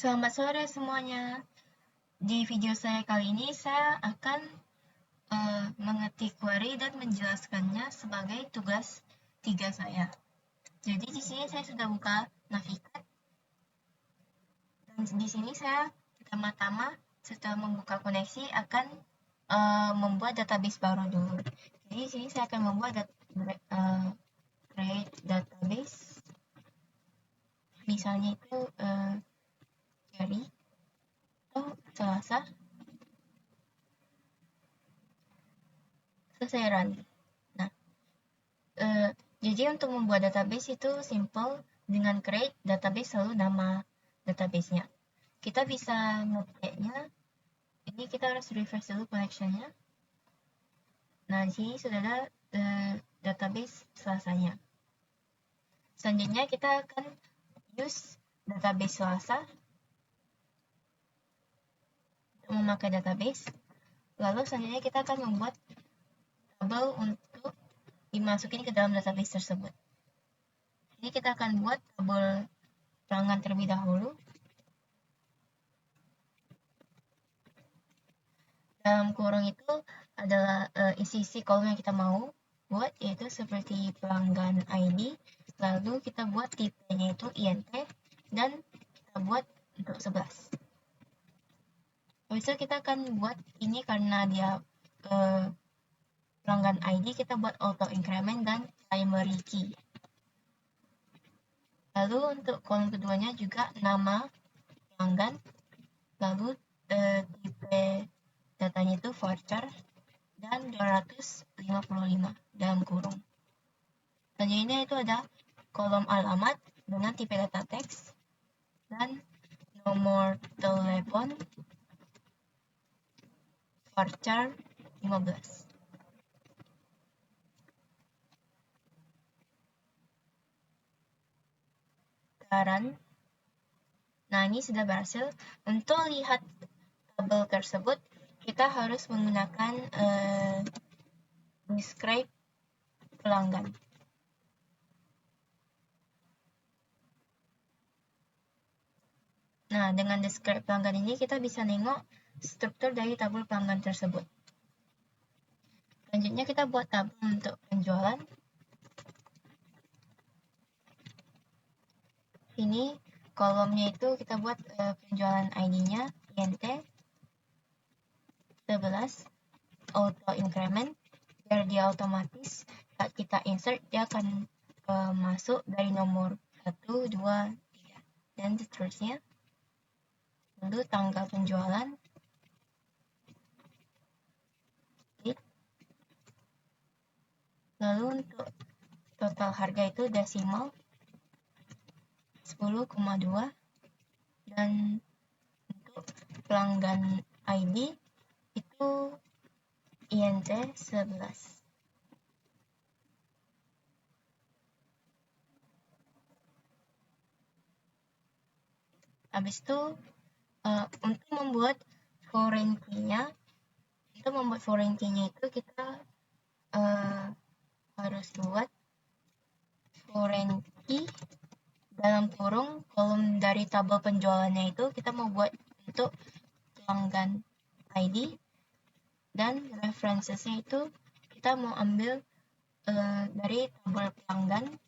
Selamat sore semuanya. Di video saya kali ini saya akan mengetik query dan menjelaskannya sebagai tugas 3 saya. Jadi di sini saya sudah buka Navigat dan di sini saya pertama-tama setelah membuka koneksi akan membuat database baru dulu. Jadi di sini saya akan membuat create database. Misalnya itu query atau Selasa. Selesai run. Nah, jadi untuk membuat database itu simple, dengan create database selalu nama database-nya. Kita bisa nge-create-nya, ini kita harus refresh dulu connection-nya. Nah, di sini sudah ada database Selasanya. Selanjutnya kita akan use database Selasa untuk memakai database. Lalu selanjutnya kita akan membuat tabel untuk dimasukin ke dalam database tersebut. Ini kita akan buat tabel pelanggan terlebih dahulu. Dalam kurung itu adalah isi-isi kolom yang kita mau buat, yaitu seperti pelanggan ID, lalu kita buat tipenya itu INT, dan kita buat untuk 11. Habis itu kita akan buat ini karena dia pelanggan ID, kita buat auto increment dan primary key. Lalu untuk kolom keduanya juga nama pelanggan, lalu tipe datanya itu voucher dan 255 dalam kurung. Selanjutnya itu ada kolom alamat dengan tipe data teks dan nomor telepon voucher 15. Sekarang, nah ini sudah berhasil. Untuk lihat tabel tersebut, kita harus menggunakan describe pelanggan. Nah, dengan describe pelanggan ini kita bisa nengok struktur dari tabel pelanggan tersebut. Selanjutnya kita buat tabel untuk penjualan. Ini kolomnya itu kita buat penjualan ID-nya INT 11 auto increment, biar dia otomatis saat kita insert dia akan masuk dari nomor 1, 2, 3 dan seterusnya. Lalu tanggal penjualan, lalu untuk total harga itu desimal 10,2, dan untuk pelanggan ID itu INT 11. Habis itu untuk membuat foreign key-nya, itu kita harus buat foreign key dalam kurung kolom dari tabel penjualannya itu kita mau buat untuk pelanggan ID, dan references-nya itu kita mau ambil dari tabel pelanggan,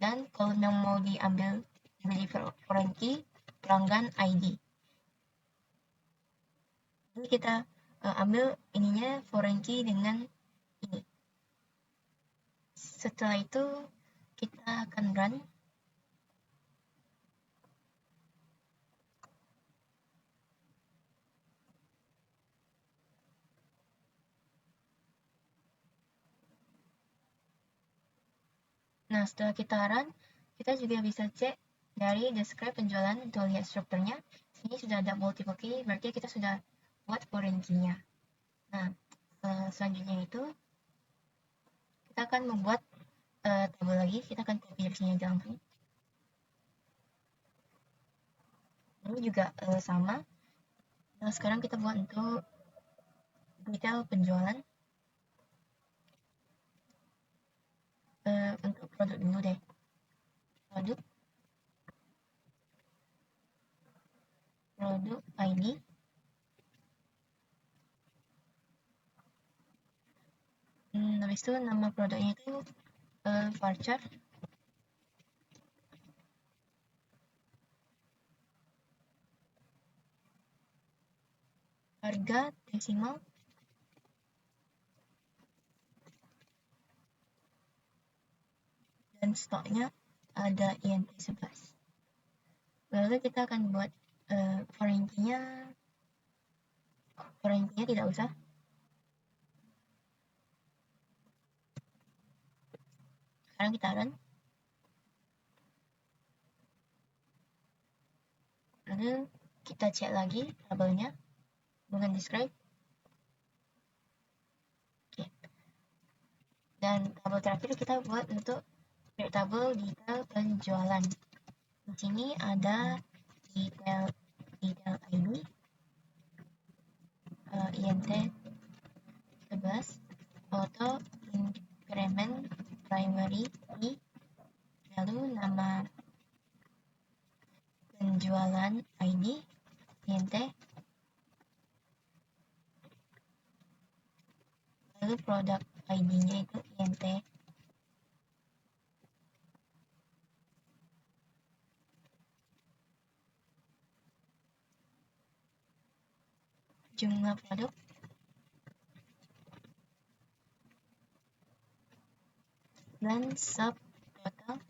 dan kolom yang mau diambil dari foreign key pelanggan ID. Jadi kita ambil ininya foreign key dengan ini. Setelah itu kita akan run. Nah, setelah kita run, kita juga bisa cek dari describe penjualan untuk lihat strukturnya. Sini sudah ada multiple key, berarti kita sudah buat foreign key-nya. Nah, selanjutnya itu kita akan membuat tabel lagi. Kita akan copy dari sini aja langsung. Ini juga sama. Nah, sekarang kita buat untuk detail penjualan. Untuk produk dulu deh. Produk. produk ID, habis itu nama produknya itu voucher, harga desimal, dan stoknya ada INT11. Lalu kita akan buat foreign key-nya tidak usah. Sekarang kita run. Lalu kita cek lagi tabelnya dengan describe. Oke. Dan tabel terakhir kita buat untuk tabel detail penjualan. Di sini ada detail ID, INT 11, auto increment primary key, lalu nama penjualan ID, INT, lalu produk ID-nya itu INT, jumlah produk, dan sub total.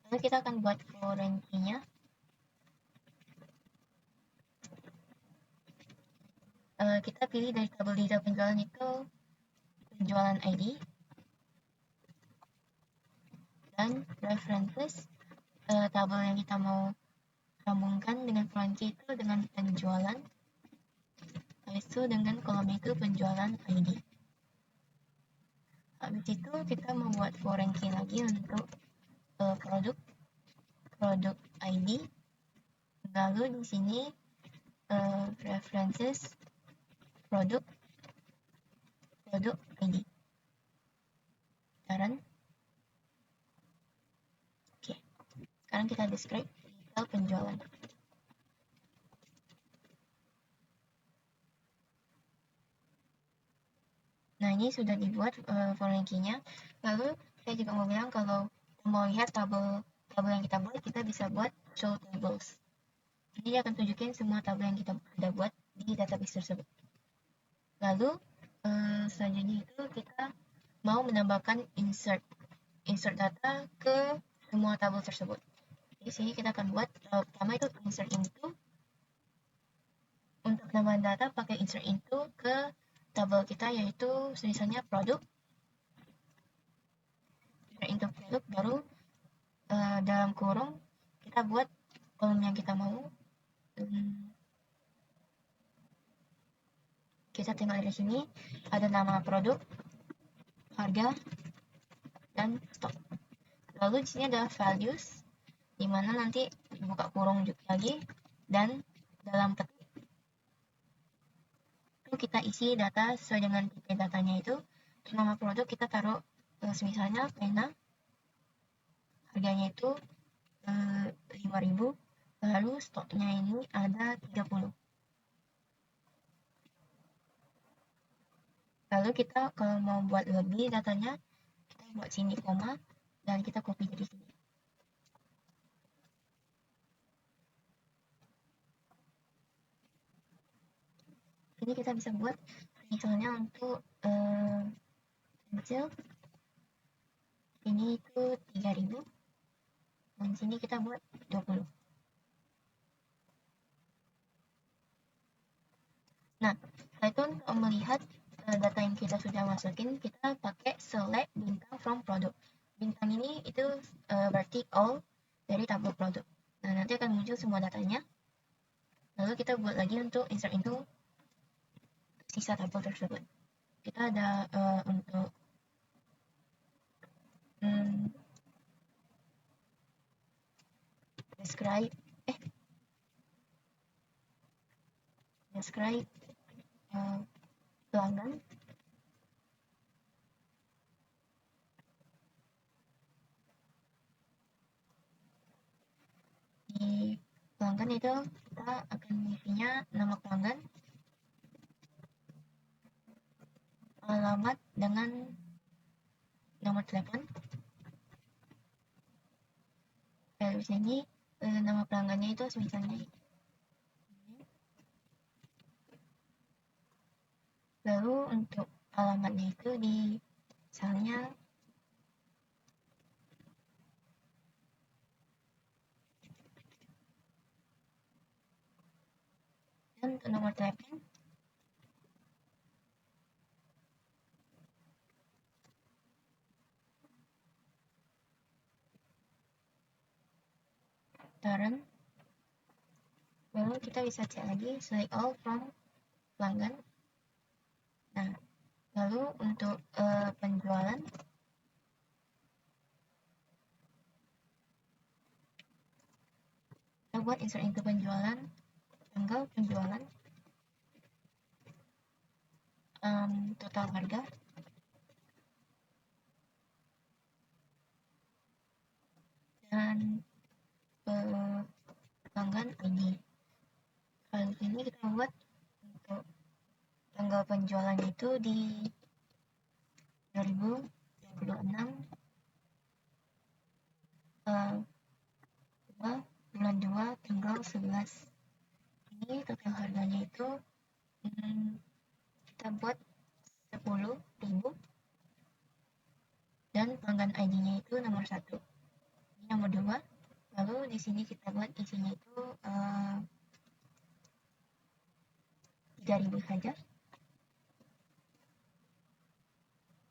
Lalu kita akan buat foreign key-nya. Kita pilih dari tabel detail penjualan itu penjualan ID dan references, tabel yang kita mau sambungkan dengan foreign key itu dengan penjualan, habis itu dengan kolom itu penjualan ID. Habis itu kita membuat foreign key lagi untuk produk ID, lalu di sini references produk ID. Sekarang oke. Sekarang kita describe detail penjualan. Nah, ini sudah dibuat foreign key-nya. Lalu saya juga mau bilang kalau mau lihat tabel yang kita buat, kita bisa buat show tables. Jadi dia akan tunjukin semua tabel yang kita sudah buat di database tersebut. Lalu selanjutnya itu kita mau menambahkan insert data ke semua tabel tersebut. Di sini kita akan buat pertama itu insert into. Untuk penambahan data pakai insert into ke tabel kita, yaitu misalnya produk. Insert into produk, baru dalam kurung kita buat kolom yang kita mau. Kita tinggal di sini ada nama produk, harga, dan stok. Lalu di sini ada values, di mana nanti buka kurung lagi, dan dalam petik itu kita isi data sesuai dengan tipe datanya itu. Nama produk kita taruh misalnya pena, harganya itu 5.000, lalu stoknya ini ada 30. Lalu kita kalau mau buat lebih datanya, kita buat sini koma, dan kita copy dari sini. Ini kita bisa buat misalnya untuk kecil, ini itu 3.000, dan sini kita buat 20. Nah, setelah itu untuk melihat data yang kita sudah masukin, kita pakai select bintang from product. Bintang ini itu berarti all dari tabel produk. Nah, nanti akan muncul semua datanya. Lalu kita buat lagi untuk insert into sisa tabel tersebut. Kita ada untuk describe pelanggan. pelanggan itu kita akan isinya nama pelanggan, alamat dengan nomor telepon. Lalu sini nama pelanggannya itu misalnya. Lalu untuk alamatnya itu di misalnya dan untuk nomor telepon taran. Lalu kita bisa cek lagi select all from pelanggan. Nah, lalu untuk penjualan kita buat insert into penjualan, tanggal penjualan, total harga, dan pelanggan ID. Kalau ini kita buat untuk tanggal penjualan itu di 2026 bulan 2 tanggal 11. Ini total harganya itu kita buat 10.000 dan pelanggan ID-nya itu nomor 1. Ini nomor 2. Lalu di sini kita buat isinya itu 3.000 saja.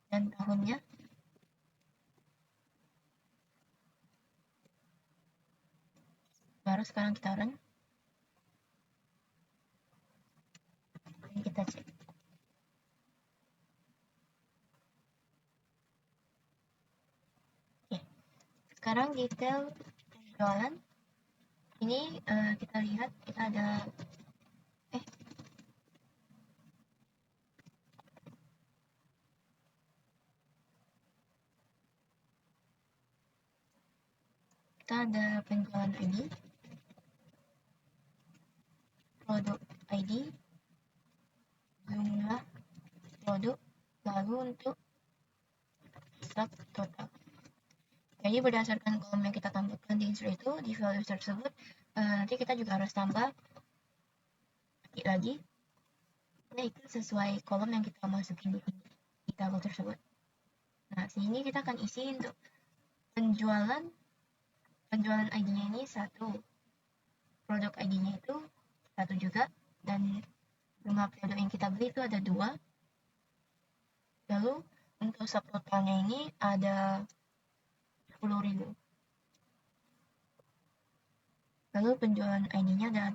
Dan tahunnya baru sekarang kita run. Ini kita cek. Oke. Sekarang detail penjualan. Ini kita lihat kita ada penjualan ID, produk ID, jumlah produk, lalu untuk stock total. Jadi berdasarkan kolom yang kita tambahkan di insert itu, di values tersebut, nanti kita juga harus tambah lagi. Nah, itu sesuai kolom yang kita masukin di tabel tersebut. Nah, sini kita akan isi untuk penjualan ID-nya ini 1, produk ID-nya itu 1 juga, dan jumlah produk yang kita beli itu ada 2. Lalu untuk subtotalnya ini ada 10.000. Lalu penjualan ID-nya ada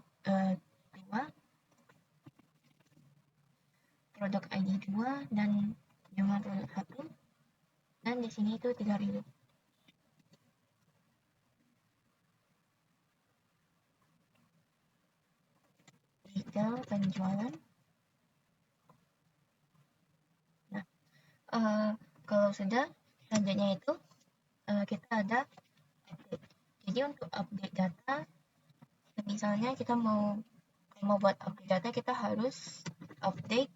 2, produk ID 2, dan jumlah produk 1, dan di sini itu 3.000. Detail penjualan. Nah, kalau sudah, selanjutnya itu kita ada update. Jadi untuk update data, misalnya kita mau buat update data, kita harus update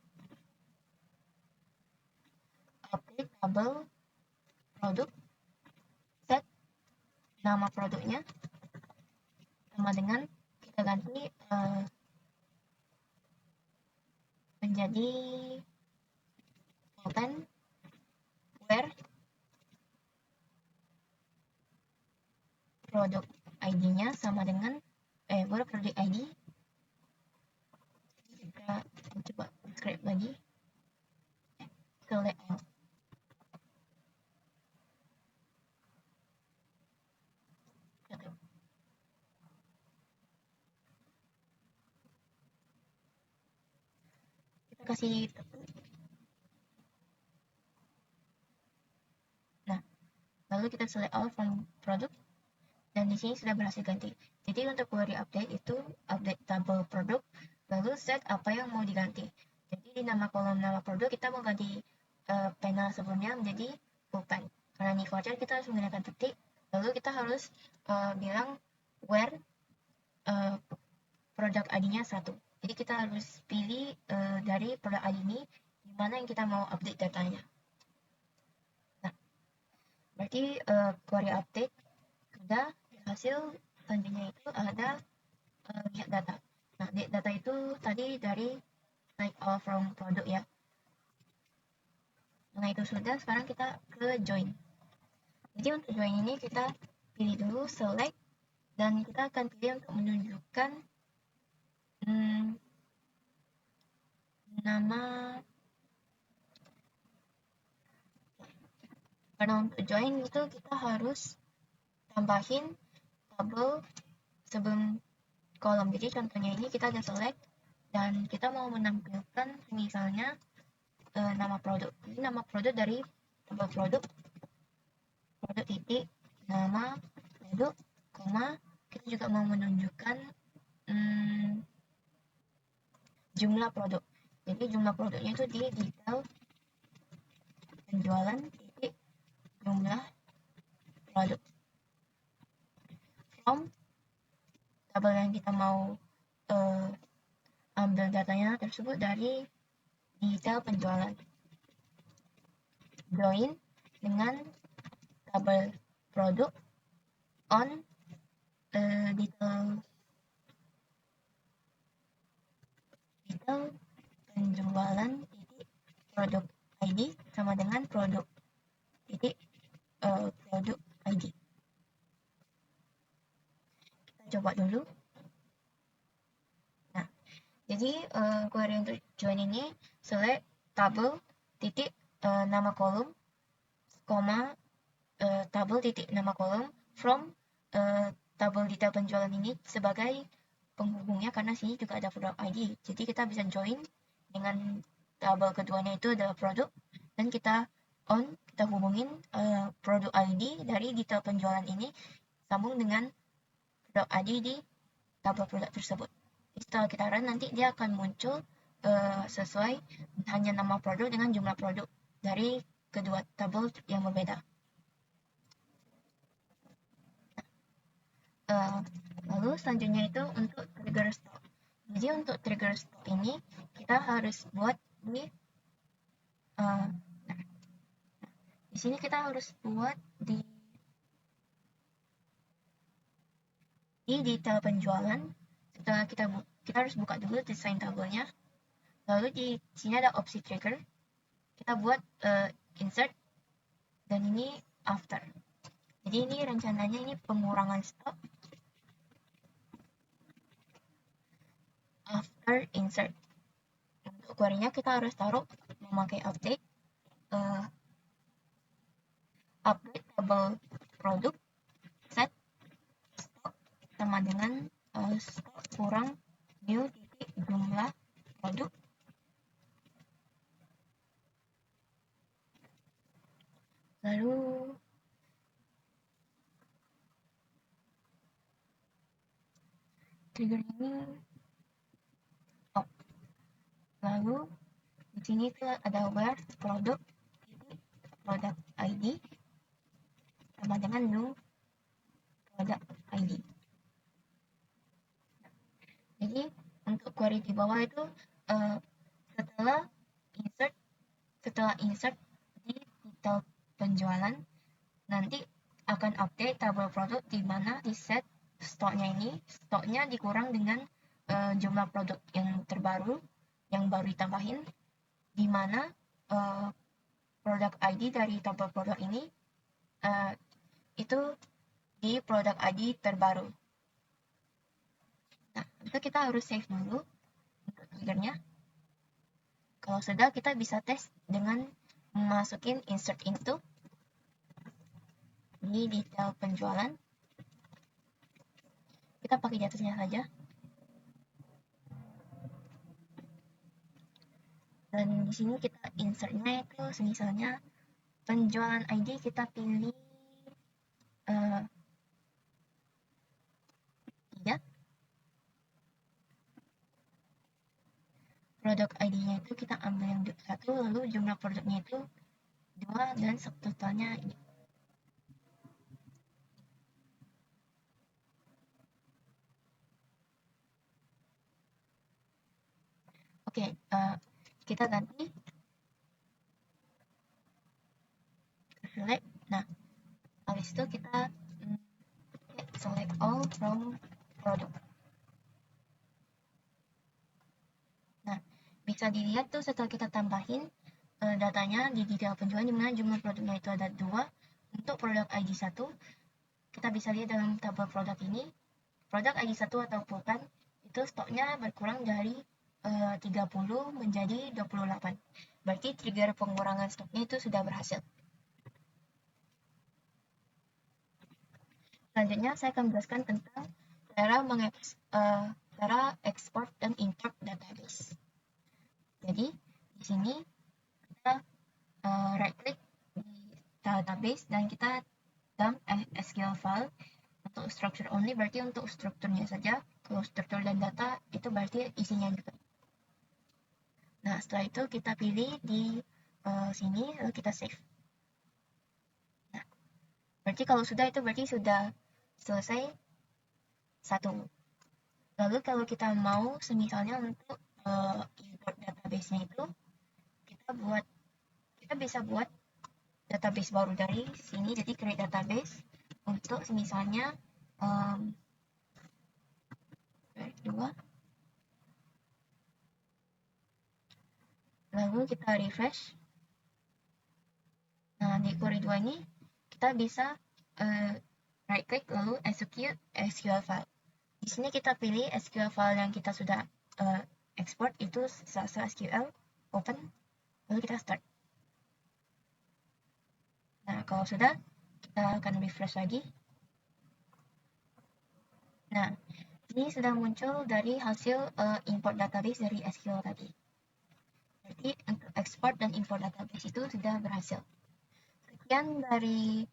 tabel produk, set nama produknya sama dengan kita ganti menjadi content where produk ID-nya sama dengan produk ID. Kita coba script lagi, select all. Kita kasih lalu kita select all from product, dan di sini sudah berhasil ganti. Jadi untuk query update itu update tabel produk, lalu set apa yang mau diganti. Jadi di kolom nama produk kita mau ganti panel sebelumnya menjadi pulpen. Karena ini voucher kita harus menggunakan titik, lalu kita harus bilang where produk ID-nya 1. Jadi kita harus pilih dari produk ID ini di mana yang kita mau update datanya. Nah, berarti query update sudah, hasil selanjutnya itu ada get data. Nah, get data itu tadi dari like all from product ya. Nah, itu sudah, sekarang kita ke join. Jadi untuk join ini kita pilih dulu select, dan kita akan pilih untuk menunjukkan nama. Karena untuk join itu kita harus tambahin tabel sebelum kolom. Jadi contohnya ini kita ada select dan kita mau menampilkan misalnya nama produk. Jadi nama produk dari tabel produk titik nama produk, koma, kita juga mau menunjukkan jumlah produk. Jadi jumlah produknya itu di detail penjualan titik jumlah produk. From tabel yang kita mau ambil datanya tersebut dari detail penjualan. Join dengan tabel produk on detail penjualan titik produk ID sama dengan produk titik produk ID. Kita coba dulu. Nah, jadi query untuk join ini select tabel titik nama kolom, koma tabel titik nama kolom from tabel detail penjualan ini sebagai penghubungnya, karena sini juga ada produk ID. Jadi kita bisa join dengan tabel keduanya itu adalah produk, dan kita hubungin produk ID dari detail penjualan ini sambung dengan produk ID di tabel produk tersebut. Jadi setelah kita run, nanti dia akan muncul sesuai hanya nama produk dengan jumlah produk dari kedua tabel yang berbeda. Lalu selanjutnya itu untuk trigger stock. Jadi untuk trigger stock ini kita harus buat di di sini kita harus buat di detail penjualan. Setelah kita harus buka dulu desain tabelnya. Lalu di sini ada opsi trigger. Kita buat insert, dan ini after. Jadi ini rencananya ini pengurangan stok after insert. Untuk query-nya kita harus taruh memakai update tabel produk set stok sama dengan stok kurang new titik jumlah produk. Lalu trigger ini lalu di sini ada where produk ID sama dengan new product ID. Jadi untuk query di bawah itu setelah insert di detail penjualan, nanti akan update tabel produk di mana di set stoknya dikurang dengan jumlah produk yang terbaru yang baru ditambahin, di mana produk ID dari tabel produk ini itu di produk ID terbaru. Nah, itu kita harus save dulu untuk triggernya. Kalau sudah, kita bisa tes dengan masukin insert into di detail penjualan. Kita pakai di atasnya saja. Dan di sini kita insertnya itu misalnya penjualan ID kita pilih 3. Produk ID-nya itu kita ambil yang 1, lalu jumlah produknya itu 2, dan subtotalnya ini. Oke, kita ganti select. Nah, habis itu kita select all from product. Nah, bisa dilihat tuh setelah kita tambahin datanya di detail penjualan, dimana jumlah produknya itu ada 2. Untuk produk ID 1, kita bisa lihat dalam tabel produk ini, produk ID 1 atau Pulpen itu stoknya berkurang dari 30 menjadi 28. Berarti trigger pengurangan stoknya itu sudah berhasil. Selanjutnya saya akan menjelaskan tentang cara ekspor dan import database. Jadi di sini kita right click di database dan kita dump SQL file. Untuk structure only berarti untuk strukturnya saja. Kalau struktur dan data itu berarti isinya juga. Nah, setelah itu kita pilih di sini, lalu kita save. Nah, berarti kalau sudah, itu berarti sudah selesai satu. Lalu kalau kita mau semisalnya untuk import database-nya itu, kita bisa buat database baru dari sini, jadi create database untuk misalnya 2. Lalu kita refresh. Nah, di query 2 ini kita bisa right click lalu execute SQL file. Di sini kita pilih SQL file yang kita sudah export, itu SQL, open, lalu kita start. Nah, kalau sudah, kita akan refresh lagi. Nah, ini sudah muncul dari hasil import database dari SQL tadi. Jadi untuk export dan import database itu sudah berhasil. Sekian dari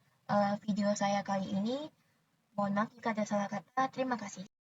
video saya kali ini. Mohon maaf jika ada salah kata. Terima kasih.